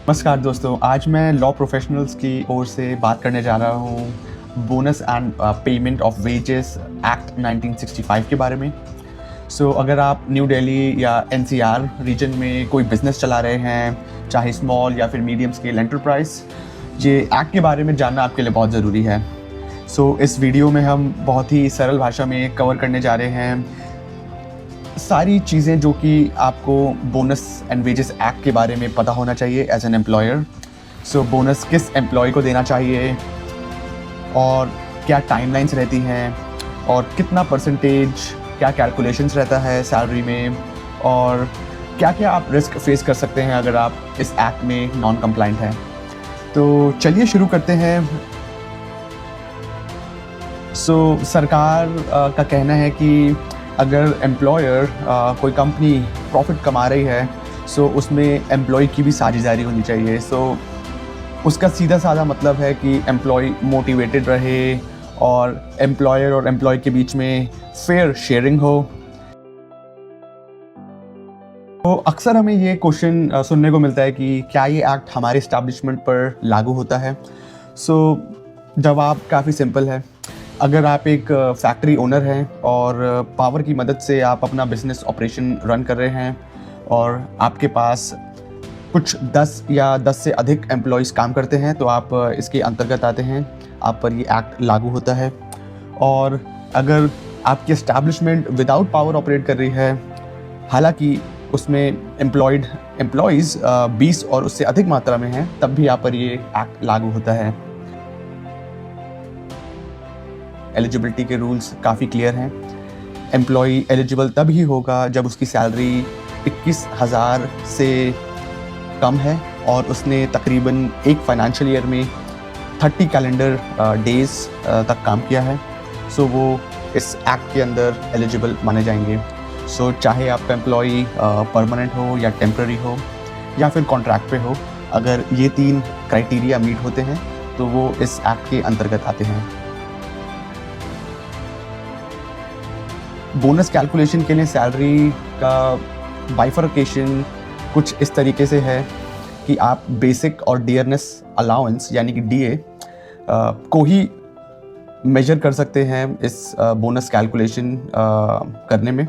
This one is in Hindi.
नमस्कार दोस्तों, आज मैं लॉ प्रोफेशनल्स की ओर से बात करने जा रहा हूँ bonus and payment of wages act 1965 के बारे में। अगर आप न्यू दिल्ली या एनसीआर रीजन में कोई बिज़नेस चला रहे हैं, चाहे स्मॉल या फिर मीडियम स्केल एंटरप्राइज, ये एक्ट के बारे में जानना आपके लिए बहुत ज़रूरी है। इस वीडियो में हम बहुत ही सरल भाषा में कवर करने जा रहे हैं सारी चीज़ें जो कि आपको बोनस एंड वेजेस एक्ट के बारे में पता होना चाहिए एज एन एम्प्लॉयर। बोनस किस एम्प्लॉय को देना चाहिए और क्या टाइमलाइंस रहती हैं और कितना परसेंटेज, क्या कैलकुलेशंस रहता है सैलरी में, और क्या क्या आप रिस्क फेस कर सकते हैं अगर आप इस एक्ट में नॉन कंप्लाइंट हैं। तो चलिए शुरू करते हैं। सरकार का कहना है कि अगर एम्प्लॉयर कोई कंपनी प्रॉफिट कमा रही है उसमें एम्प्लॉय की भी साझेदारी होनी चाहिए। उसका सीधा साधा मतलब है कि एम्प्लॉय मोटिवेटेड रहे और एम्प्लॉयर और एम्प्लॉय के बीच में फेयर शेयरिंग हो। अक्सर हमें ये क्वेश्चन सुनने को मिलता है कि क्या ये एक्ट हमारे इस्टेब्लिशमेंट पर लागू होता है। जवाब काफ़ी सिंपल है। अगर आप एक फैक्ट्री ओनर हैं और पावर की मदद से आप अपना बिजनेस ऑपरेशन रन कर रहे हैं और आपके पास कुछ 10 या 10 से अधिक एम्प्लॉयज़ काम करते हैं, तो आप इसके अंतर्गत आते हैं, आप पर ये एक्ट लागू होता है। और अगर आपकी एस्टैब्लिशमेंट विदाउट पावर ऑपरेट कर रही है, हालांकि उसमें एम्प्लॉयज़ 20 और उससे अधिक मात्रा में हैं, तब भी आप पर ये एक्ट लागू होता है। एलिजिबिलिटी के रूल्स काफ़ी क्लियर हैं। एम्प्लॉय एलिजिबल तब ही होगा जब उसकी सैलरी 21,000 से कम है और उसने तकरीबन एक फाइनेंशियल ईयर में 30 कैलेंडर डेज़ तक काम किया है। वो इस एक्ट के अंदर एलिजिबल माने जाएंगे। चाहे आपका एम्प्लॉय परमानेंट हो या टेम्प्रेरी हो या फिर कॉन्ट्रैक्ट पे हो, अगर ये 3 क्राइटेरिया मीट होते हैं तो वो इस एक्ट के अंतर्गत आते हैं। बोनस कैलकुलेशन के लिए सैलरी का बाइफरकेशन कुछ इस तरीके से है कि आप बेसिक और डियरनेस अलाउंस यानी कि डीए को ही मेजर कर सकते हैं इस बोनस कैलकुलेशन करने में।